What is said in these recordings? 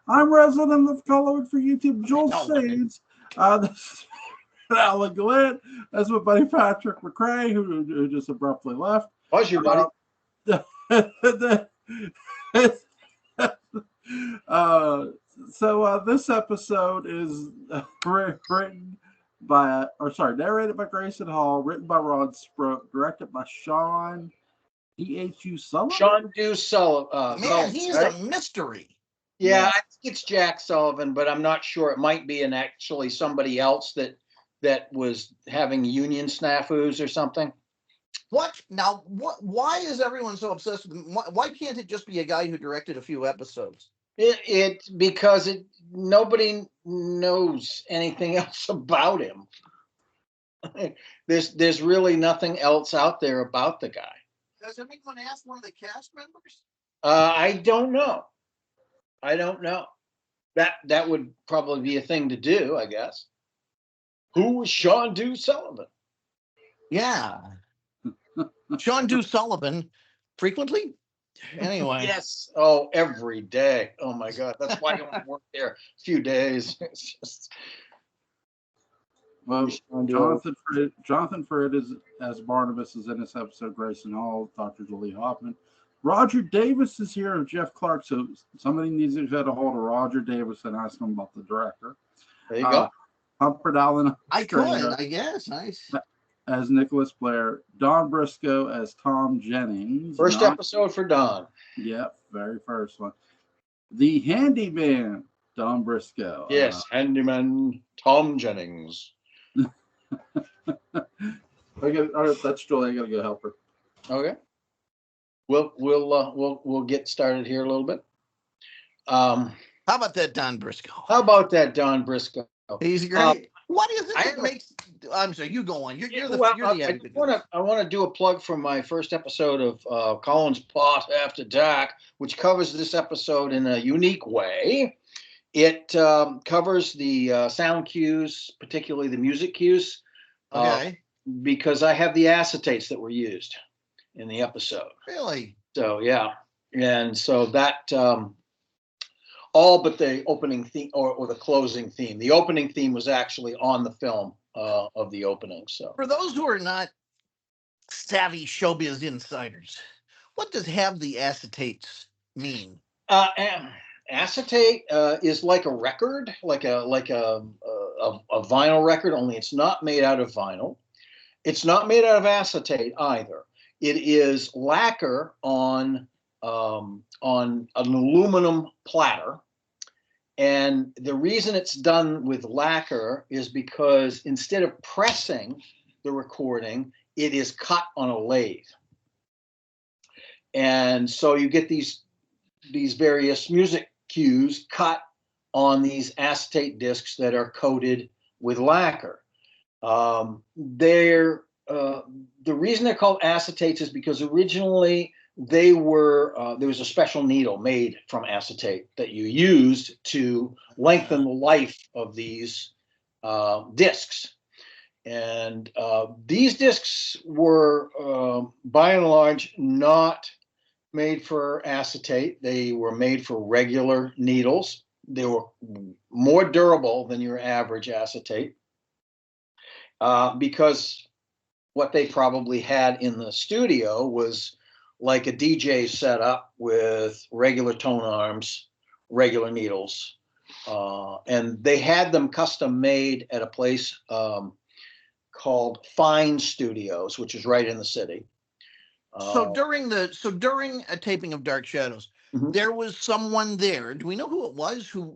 I'm resident of Colorwood for YouTube, Joel Oh, okay. Shades. This is Alan Gallant. That's my buddy Patrick McCray, who just abruptly left. How's your buddy? So this episode is narrated by Grayson Hall, written by Ron Sprook, directed by Sean D.H.U. Sullivan. Sean Du Sullivan. Man, he's right? a mystery. Yeah, I think it's Jack Sullivan, but I'm not sure. It might be actually somebody else that was having union snafus or something. What now? Why is everyone so obsessed with him? Why can't it just be a guy who directed a few episodes? Because nobody knows anything else about him. There's really nothing else out there about the guy. Does anyone ask one of the cast members? I don't know. That would probably be a thing to do, I guess. Who was Sean Du Sullivan? Yeah. Sean Du Sullivan frequently? Anyway. Yes. Oh, every day. Oh my God. That's why I don't work there a few days. It's just Well, Jonathan Frid is as Barnabas is in this episode. Grayson Hall, Dr. Julie Hoffman. Roger Davis is here and Jeff Clark. So somebody needs to get a hold of Roger Davis and ask him about the director. there you go. Humphrey Allen. I could, I guess. Nice. As Nicholas Blair, Don Briscoe as Tom Jennings. First episode for Don. Yep, very first one. The handyman, Don Briscoe. Yes, handyman Tom Jennings. That's Julie. I gotta go help her. Okay. We'll get started here a little bit. How about that Don Briscoe? How about that Don Briscoe? He's great. What is it that makes? I'm sorry. You go on. You're the advocate. I want to do a plug for my first episode of Colin's Pot After Dark, which covers this episode in a unique way. It covers the sound cues, particularly the music cues. Okay. Because I have the acetates that were used in the episode. Really? So yeah, and so that all but the opening theme or the closing theme. The opening theme was actually on the film of the opening. So for those who are not savvy showbiz insiders, what does have the acetates mean? Acetate is like a record, like a vinyl record, only it's not made out of vinyl. It's not made out of acetate either. It is lacquer on an aluminum platter. And the reason it's done with lacquer is because instead of pressing the recording, it is cut on a lathe. And so you get these various music cues cut on these acetate discs that are coated with lacquer. The reason they're called acetates is because originally they were there was a special needle made from acetate that you used to lengthen the life of these discs. And these discs were by and large not made for acetate. They were made for regular needles. They were more durable than your average acetate because what they probably had in the studio was like a DJ setup with regular tone arms, regular needles. And they had them custom made at a place called Fine Studios, which is right in the city. So during a taping of Dark Shadows, there was someone there. Do we know who it was who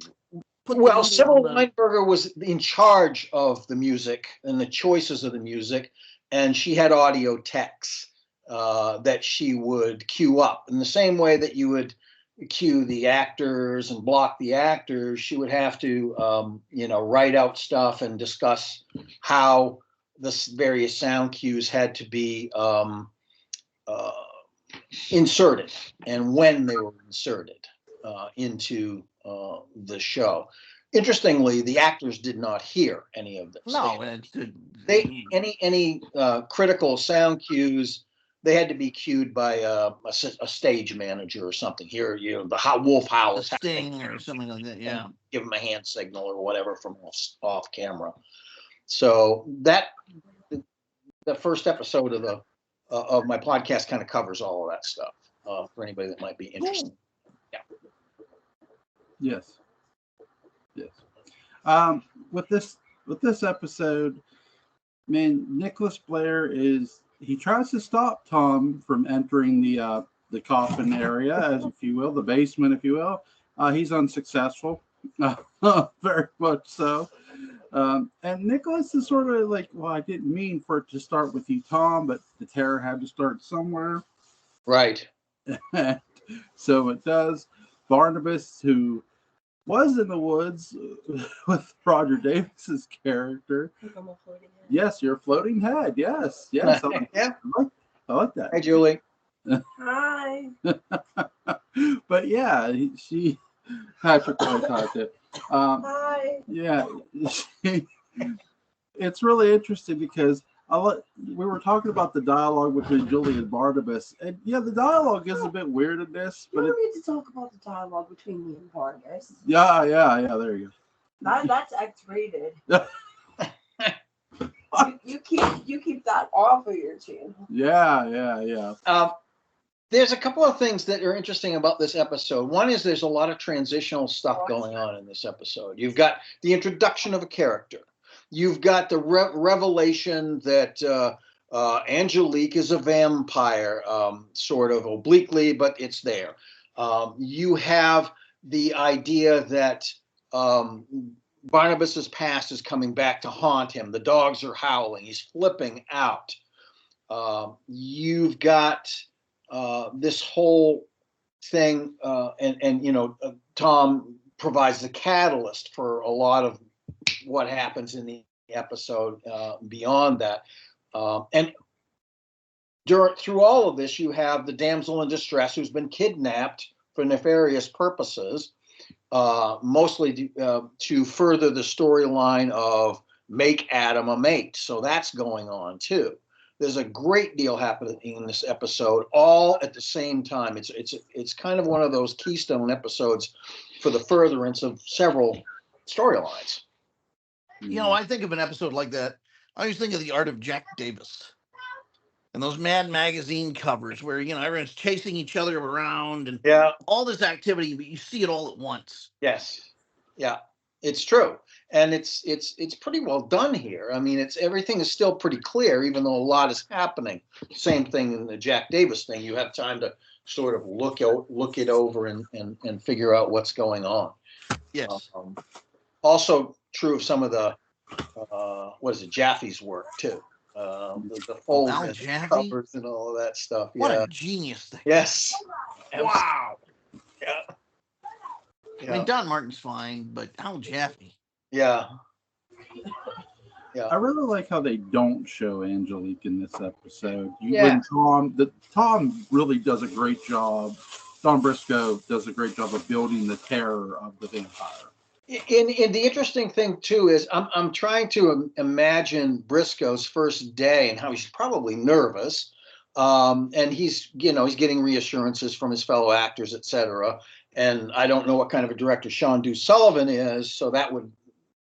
put? Well, Sybil Weinberger was in charge of the music and the choices of the music, and she had audio techs that she would cue up in the same way that you would cue the actors and block the actors. She would have to, write out stuff and discuss how the various sound cues had to be inserted and when they were inserted into the show. Interestingly, the actors did not hear any of this. No, any critical sound cues they had to be cued by a stage manager or something. Here, the wolf howl A is happening, sting or something like that. Yeah. give them a hand signal or whatever from off camera. So that the first episode of my podcast kind of covers all of that stuff for anybody that might be interested. Yeah. Yes. With this episode, man, Nicholas Blair he tries to stop Tom from entering the coffin area, as if you will, the basement, if you will. He's unsuccessful, very much so. And Nicholas is sort of like, well, I didn't mean for it to start with you, Tom, but the terror had to start somewhere. Right. So it does. Barnabas, who was in the woods with Roger Davis's character. I'm a floating head. Yes, you're a floating head. Yes. Yeah. I like that. Hi, Julie. Hi. But yeah, Patrick talked it. Hi. Yeah, it's really interesting because we were talking about the dialogue between Julie and Barnabas, and yeah, the dialogue is a bit weird in this. You But don't need to talk about the dialogue between me and Barnabas. Yeah. There you go. That's X-rated. you keep that off of your channel. Yeah. There's a couple of things that are interesting about this episode. One is there's a lot of transitional stuff going on in this episode. You've got the introduction of a character. You've got the revelation that Angelique is a vampire, sort of obliquely, but it's there. You have the idea that Barnabas's past is coming back to haunt him. The dogs are howling. He's flipping out. You've got this whole thing, and Tom provides the catalyst for a lot of what happens in the episode beyond that. And through all of this, you have the damsel in distress who's been kidnapped for nefarious purposes, mostly to further the storyline of make Adam a mate. So that's going on too. There's a great deal happening in this episode, all at the same time. It's kind of one of those keystone episodes for the furtherance of several storylines. I think of an episode like that. I always think of The Art of Jack Davis and those Mad Magazine covers where everyone's chasing each other around and all this activity, but you see it all at once. Yes, yeah, it's true. And it's pretty well done here. I mean, everything is still pretty clear, even though a lot is happening. Same thing in the Jack Davis thing. You have time to sort of look it over and figure out what's going on. Yes. Also true of some of the Jaffe's work too. The folds and the covers and all of that stuff. What a genius thing. Yes. Wow. Yeah. I mean, Don Martin's fine, but Al Jaffe. Yeah. I really like how they don't show Angelique in this episode. Tom really does a great job. Don Briscoe does a great job of building the terror of the vampire. And the interesting thing too is I'm trying to imagine Briscoe's first day and how he's probably nervous, and he's getting reassurances from his fellow actors, etc. And I don't know what kind of a director Sean Du Sullivan is, so that would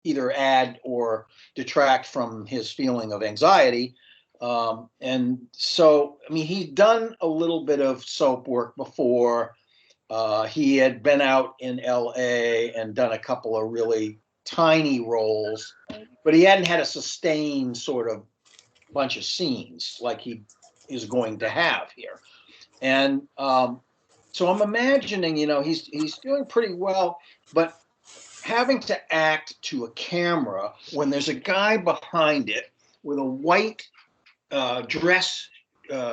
either add or detract from his feeling of anxiety. And so, I mean, he's done a little bit of soap work before. He had been out in LA and done a couple of really tiny roles, but he hadn't had a sustained sort of bunch of scenes like he is going to have here. And so I'm imagining, he's doing pretty well, but having to act to a camera when there's a guy behind it with a white dress,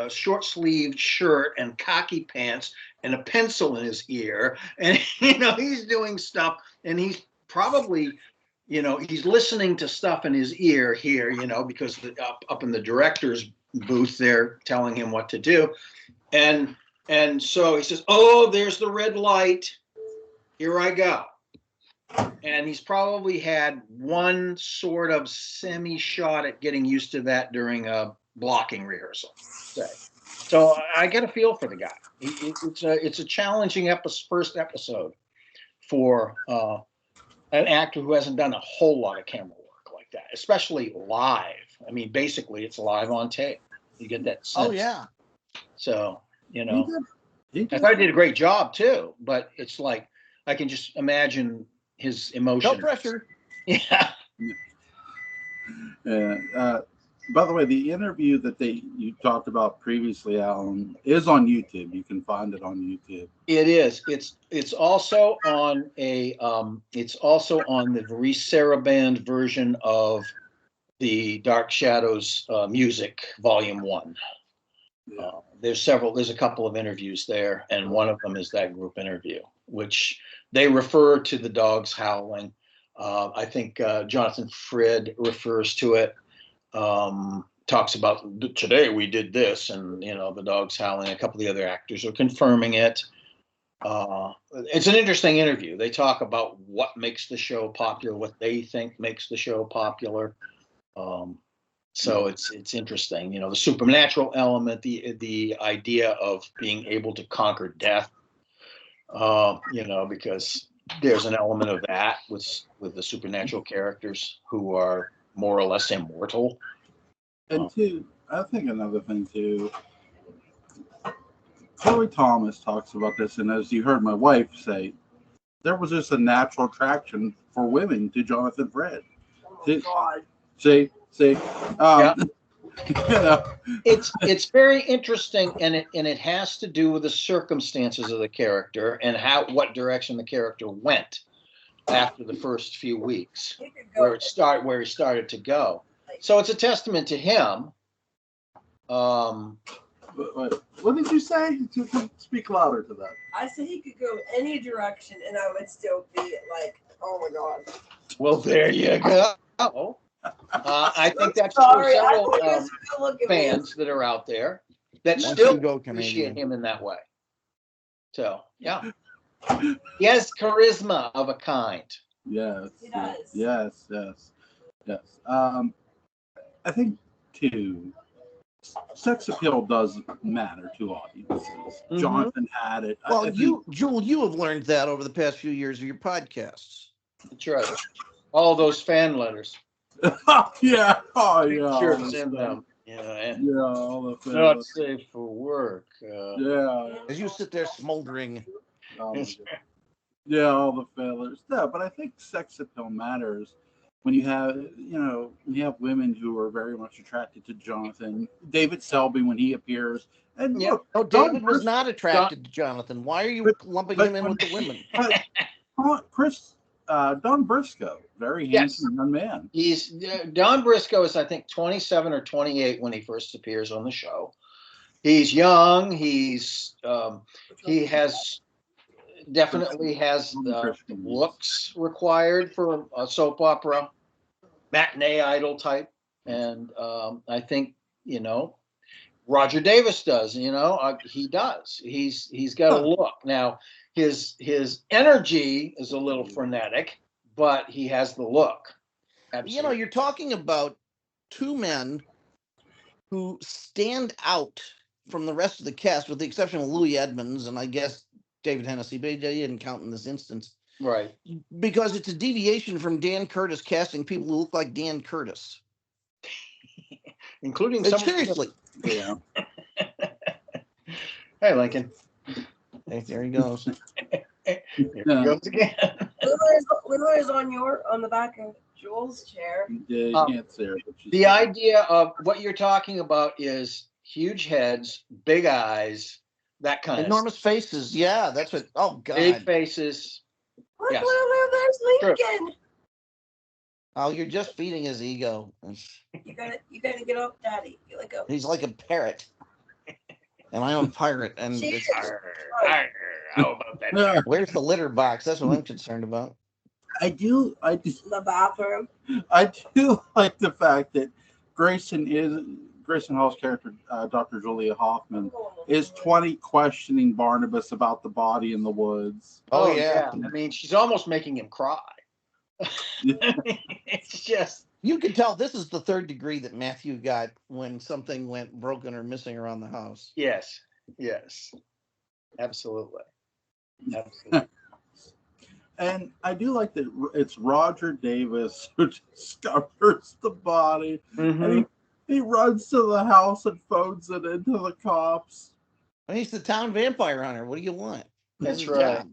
short-sleeved shirt and khaki pants and a pencil in his ear, and he's doing stuff, and he's probably he's listening to stuff in his ear here, because up in the director's booth they're telling him what to do, and so he says, oh, there's the red light, here I go. And he's probably had one sort of semi shot at getting used to that during a blocking rehearsal, say. So I get a feel for the guy. It's a challenging first episode for an actor who hasn't done a whole lot of camera work like that, especially live. I mean, basically, it's live on tape. You get that sense. Oh yeah. So He did. I thought he did a great job too. But it's like I can just imagine his emotion. No pressure. Yeah. By the way, the interview that you talked about previously, Alan, is on YouTube. You can find it on YouTube. It is. It's also on the Saraband version of the Dark Shadows music, Volume 1. Yeah. There's a couple of interviews there, and one of them is that group interview, which they refer to the dogs howling. I think Jonathan Frid refers to it. Talks about today we did this, and the dogs howling. A couple of the other actors are confirming it. It's an interesting interview. They talk about what makes the show popular, what they think makes the show popular. So it's interesting. The supernatural element, the idea of being able to conquer death. Because there's an element of that with the supernatural characters who are more or less immortal. And two, I think another thing too, Chloe Thomas talks about this, and as you heard my wife say, there was just a natural attraction for women to Jonathan Frid. Oh God. See, Yeah. It's It's very interesting, and it has to do with the circumstances of the character and what direction the character went after the first few weeks, where he started to go. So it's a testament to him. What did you say? Speak louder to that. I said he could go any direction, and I would still be like, oh my God. Well, there you go. I think that's Sorry, I several thought you guys were gonna look at me. fans that are out there that Once still you go appreciate Canadian. him in that way. So, yeah. He has charisma of a kind. Yes. He does. Yes. I think too, sex appeal does matter to audiences. Mhm. Jonathan had it. Well, I think- Jewel, you have learned that over the past few years of your podcasts. That's right. All those fan letters. yeah. Oh yeah. Pictures in them. And Yeah. All the things. not safe for work. Yeah. As you sit there smoldering. Oh, my God. Yeah, all the failures. Yeah, but I think sex appeal matters when you have women who are very much attracted to Jonathan. David Selby when he appears, and Yeah. look, No, Don David was Bris- not attracted to Jonathan. Why are you But- lumping but him in when- with the women? Don Briscoe, very handsome young man. He's Don Briscoe is, I think, 27 or 28 when he first appears on the show. He's young. He definitely has the looks required for a soap opera, matinee idol type, and I think Roger Davis does. He does. He's got a look. Now his energy is a little frenetic, but he has the look. Absolutely. You're talking about two men who stand out from the rest of the cast, with the exception of Louis Edmonds and I guess David Hennessy, but he didn't count in this instance. Right. Because it's a deviation from Dan Curtis casting people who look like Dan Curtis. Including some. Seriously. Yeah. Hey, Lincoln. Hey, there he goes. Here he goes again. Lula is on the back of Joel's chair. Yeah, you can't see her. But The idea of what you're talking about is huge heads, big eyes, that kind Enormous faces. Yeah, that's what. Oh, of God. big faces. Look, Yes. Lulu, there's Lincoln. Oh, you're just feeding his ego. You gotta get up, Daddy. He's like a parrot. And I'm a pirate. And She it's, is. How about that? where's the litter box? That's what I'm concerned about. I do The bathroom. I do like the fact that Grayson Hall's character, Dr. Julia Hoffman, is 20 questioning Barnabas about the body in the woods. Oh, yeah. I mean, she's almost making him cry. It's just You can tell this is the third degree that Matthew got when something went broken or missing around the house. Yes. Absolutely. Absolutely. And I do like that it's Roger Davis who discovers the body. Mm-hmm. And he runs to the house and phones it into the cops. I mean, he's the town vampire hunter. What do you want? That's right.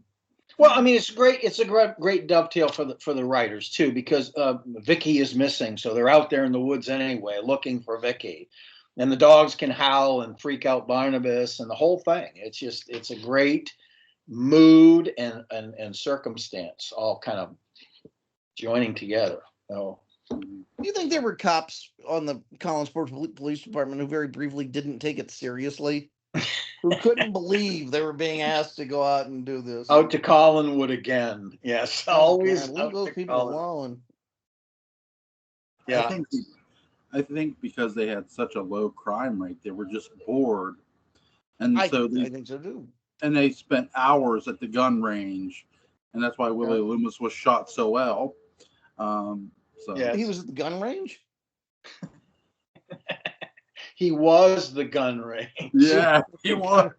Well, I mean, it's great. It's a great dovetail for the writers too, because Vicky is missing, so they're out there in the woods anyway, looking for Vicky, and the dogs can howl and freak out Barnabas and the whole thing. It's a great mood and circumstance all kind of joining together. Oh, do you think there were cops on the Collinsport Police Department who very briefly didn't take it seriously? Who couldn't believe they were being asked to go out and do this? Out to Collinwood again. Yes, always. Leave those people alone. Yeah. I think because they had such a low crime rate, they were just bored. And I so think so too. And they spent hours at the gun range, and that's why Willie Loomis was shot so well. He was at the gun range? He was the gun range. Yeah, he was.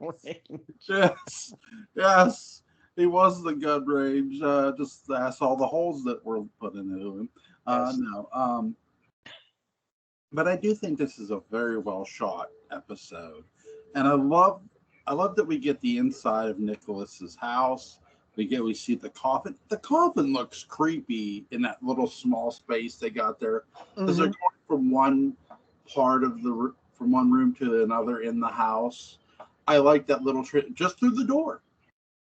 Yes, he was the gun range. Just ask all the holes that were put into him. No. But I do think this is a very well shot episode, and I love that we get the inside of Nicholas's house. We see the coffin. The coffin looks creepy in that little small space they got there, because they're going from one part of from one room to another in the house. I like that little trick just through the door.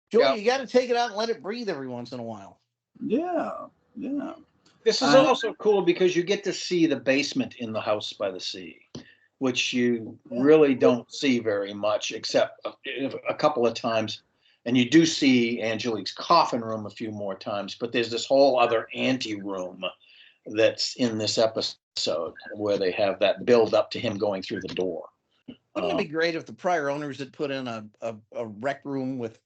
Joey, you got to take it out and let it breathe every once in a while. Yeah. This is also cool because you get to see the basement in the house by the sea, which you really don't see very much, except a couple of times. And you do see Angelique's coffin room a few more times, but there's this whole other ante room that's in this episode where they have that build up to him going through the door. Wouldn't it be great if the prior owners had put in a rec room with,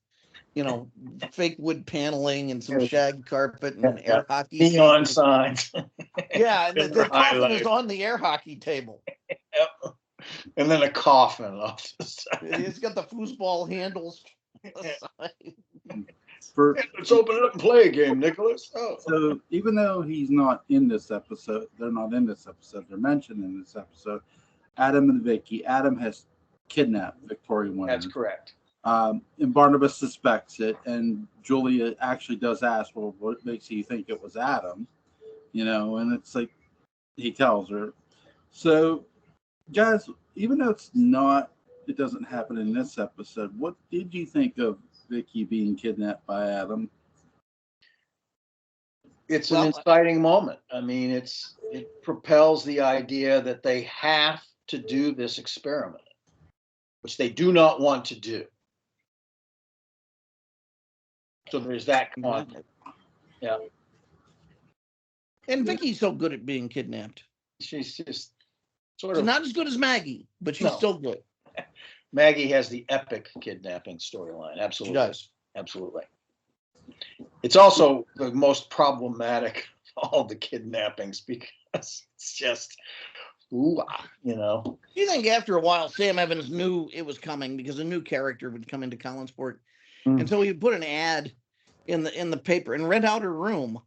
fake wood paneling and some shag carpet and air hockey neon signs? Yeah, and the coffin is on the air hockey table. Yep. And then a coffin off the side. It's got the foosball handles. Let's open it up and play a game, Nicholas. Oh. So even though he's not in this episode, they're mentioned in this episode, Adam and Vicky. Adam has kidnapped Victoria Winters. That's correct. And Barnabas suspects it, and Julia actually does ask, well, what makes you think it was Adam? And it's like, he tells her. So, guys, even though it doesn't happen in this episode, what did you think of Vicky being kidnapped by Adam? It's an inciting moment. I mean, it propels the idea that they have to do this experiment, which they do not want to do. So there's that content. Yeah. And Vicky's so good at being kidnapped. She's just she's not as good as Maggie, but she's still good. Maggie has the epic kidnapping storyline. Absolutely. She does. Absolutely. It's also the most problematic of all the kidnappings because it's just, you think after a while Sam Evans knew it was coming because a new character would come into Collinsport, and so he would put an ad in the paper and rent out her room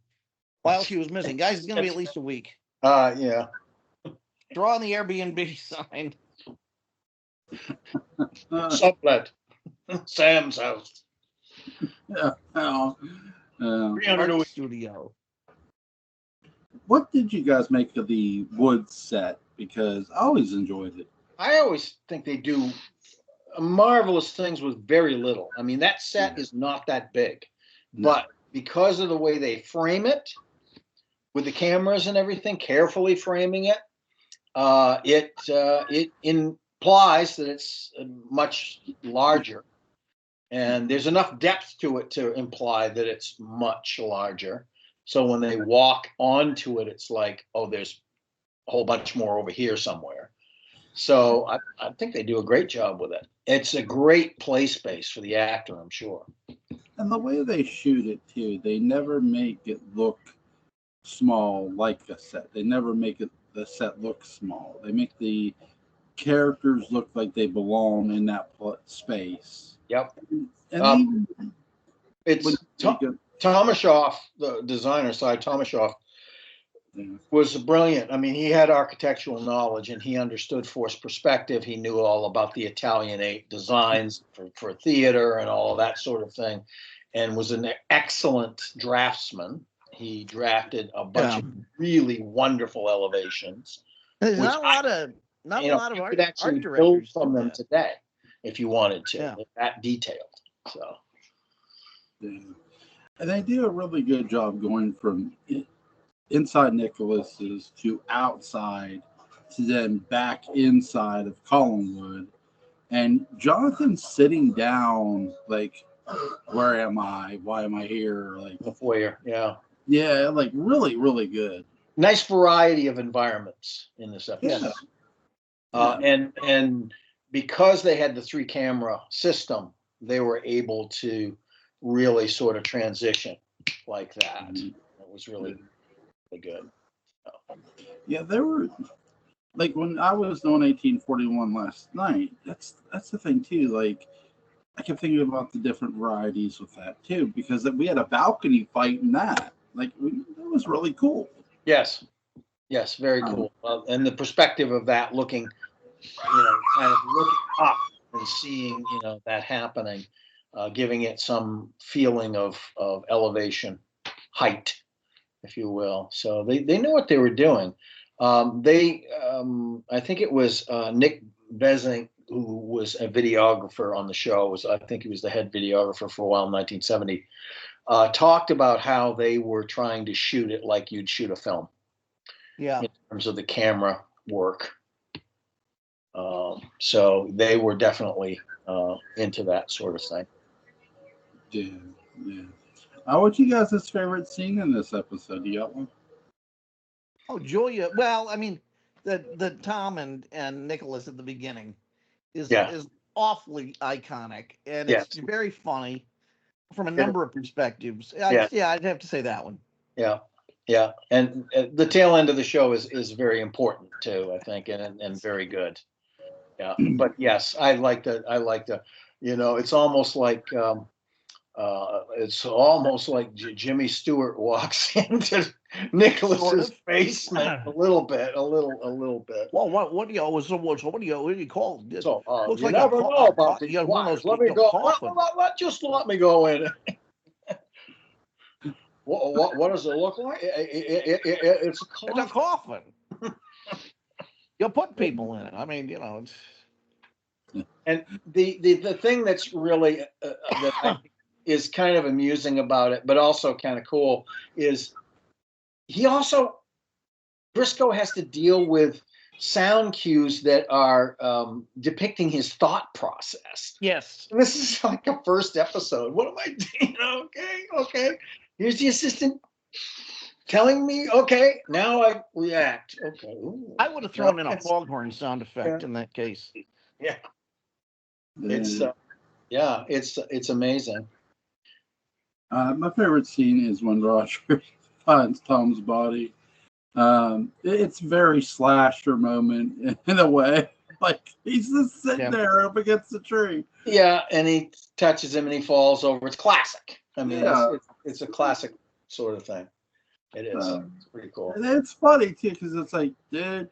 while she was missing. Guys, it's going to be at least a week. Yeah. Draw on the Airbnb sign. Sublet. Sam's house. Yeah. 300 a week. Studio. What did you guys make of the wood set? Because I always enjoyed it. I always think they do marvelous things with very little. I mean, that set is not that big, but because of the way they frame it, with the cameras and everything, carefully framing it, it implies that it's much larger. And there's enough depth to it to imply that it's much larger. So when they walk onto it, it's like, oh, there's a whole bunch more over here somewhere. So I think they do a great job with it. It's a great play space for the actor, I'm sure. And the way they shoot it, too, they never make it look small like a set. They never make the set look small. They make the characters look like they belong in that space. Yep. And it's Tomashoff, the designer side. Tomashoff was brilliant. I mean, he had architectural knowledge and he understood forced perspective. He knew all about the Italianate designs for theater and all of that sort of thing, and was an excellent draftsman. He drafted a bunch of really wonderful elevations. There's not a lot of art directors build from them today if you wanted to. Yeah. That detailed. So, yeah. And they do a really good job going from inside Nicholas's to outside to then back inside of Collinwood. And Jonathan sitting down, like, where am I? Why am I here? Like the foyer, yeah. Yeah, like really, really good. Nice variety of environments in this episode. Yeah. And because they had the 3-camera system, they were able to really sort of transition like that. Mm-hmm. It was really, really good. Yeah, there were, like, when I was doing 1841 last night, that's the thing too. Like, I kept thinking about the different varieties with that too, because we had a balcony fight in that. Like, it was really cool. Yes, very cool. And the perspective of that, looking, kind of looking up and seeing, that happening, giving it some feeling of elevation, height, if you will. So they knew what they were doing. I think it was Nick Besink, who was a videographer on the show. I think he was the head videographer for a while in 1970. Talked about how they were trying to shoot it like you'd shoot a film. Yeah. In terms of the camera work. So they were definitely into that sort of thing. Yeah. What's you guys' favorite scene in this episode? Do you got one? Oh, Julia. Well, I mean, the Tom and Nicholas at the beginning is awfully iconic, and it's very funny from a number of perspectives. I'd have to say that one. Yeah, and the tail end of the show is very important too, I think, and very good. Yeah, but yes, I like the, it's almost like Jimmy Stewart walks into Nicholas's basement a little bit. Well, what do you call this? So, looks you like never know about these one of those let me go. Just let me go in. What does it look like? It's a coffin. It's a coffin. You'll put people in it. I mean, it's... And the thing that's really that I think is kind of amusing about it, but also kind of cool, is Briscoe has to deal with sound cues that are depicting his thought process. Yes. And this is like a first episode. What am I doing? Okay. Here's the assistant telling me, okay, now I react. Okay. Ooh. I would have thrown in a foghorn sound effect in that case. Yeah. It's amazing. My favorite scene is when Roger finds Tom's body. It's very slasher moment in a way. Like, he's just sitting there up against the tree. Yeah, and he touches him and he falls over. It's classic. I mean, it's a classic sort of thing. It is. It's pretty cool. And it's funny too, because it's like, dude.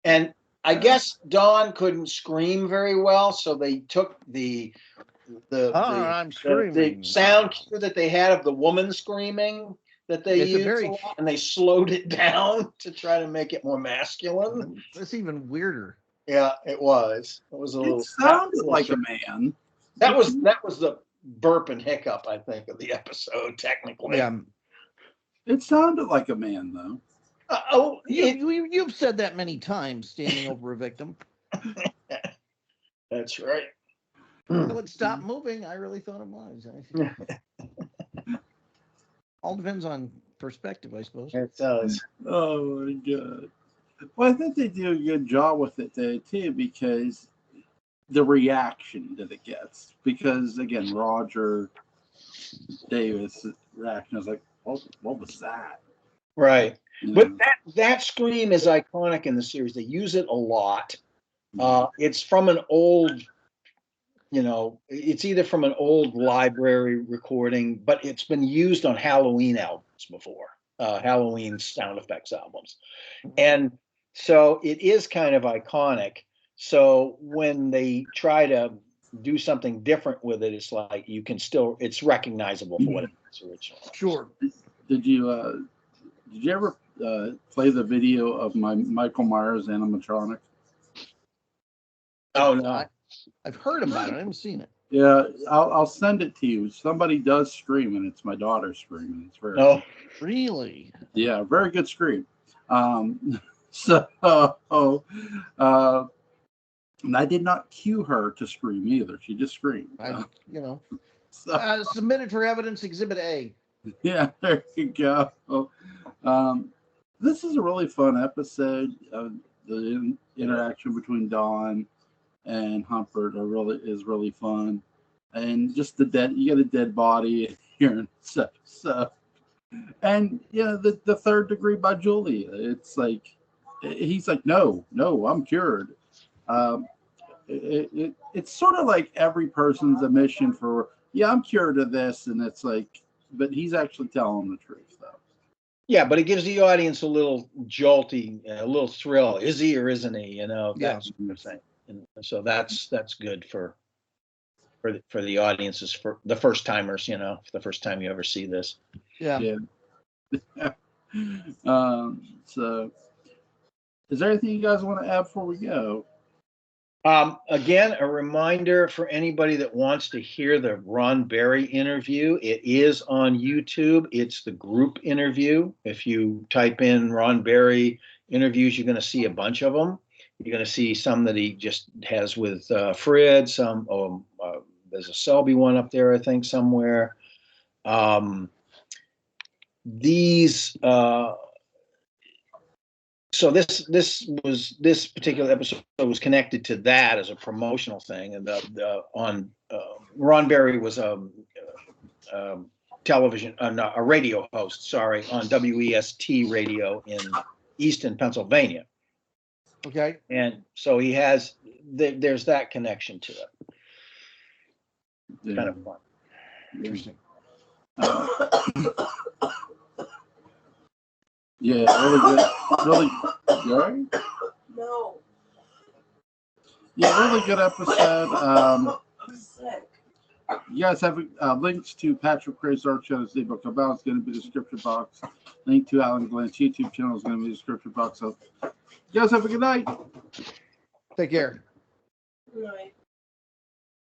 And I guess Dawn couldn't scream very well, so they took the sound cue that they had of the woman screaming that they used a lot, and they slowed it down to try to make it more masculine. It's even weirder. Yeah, it was. It was a little. It sounded like a man. That was the burp and hiccup, I think, of the episode. Technically, yeah. It sounded like a man, though. You've said that many times, standing over a victim. That's right. Until it stopped moving, I really thought it was. All depends on perspective, I suppose. It does. Oh my God. Well, I think they do a good job with it though too, because the reaction that it gets. Because again, Roger Davis' reaction is like, "What was that?" Right. Yeah. But that scream is iconic in the series. They use it a lot. It's from an old, it's either from an old library recording, but it's been used on Halloween albums before, Halloween sound effects albums. And so it is kind of iconic. So when they try to do something different with it, it's like it's recognizable for what it is originally. Sure. Did you ever play the video of my Michael Myers animatronic? Oh no, I've heard about it. I haven't seen it. Yeah, I'll send it to you. Somebody does scream, and it's my daughter screaming. It's very Really? Yeah, very good scream. So and I did not cue her to scream either. She just screamed. Submitted for evidence, Exhibit A. Yeah, there you go. This is a really fun episode. The interaction between Dawn and Humphrey is really fun, and just you get a dead body here and stuff. So, and the third degree by Julia. It's like he's like, no, I'm cured. It's sort of like every person's admission for I'm cured of this, and it's like, but he's actually telling the truth though. Yeah, but it gives the audience a little jolty, a little thrill. Is he or isn't he? That sort of thing. And so that's good for the audiences, for the first timers. For the first time you ever see this. Yeah. So, is there anything you guys want to add before we go? Again, a reminder for anybody that wants to hear the Ron Berry interview. It is on YouTube. It's the group interview. If you type in Ron Berry interviews, you're going to see a bunch of them. You're going to see some that he just has with Fred. Some there's a Selby one up there, I think, somewhere. So this particular episode was connected to that as a promotional thing, and Ron Berry was a radio host, on WEST radio in Easton, Pennsylvania. Okay. And so there's that connection to it. Kind of fun. Interesting. Yeah, really good. Really, right? No. Yeah, really good episode. I'm sick. You guys have links to Patrick McCray's Dark Shadows ebook about. It's going to be in the description box. Link to Alan Gallant's YouTube channel is going to be in the description box. So, you guys have a good night. Take care. Good night.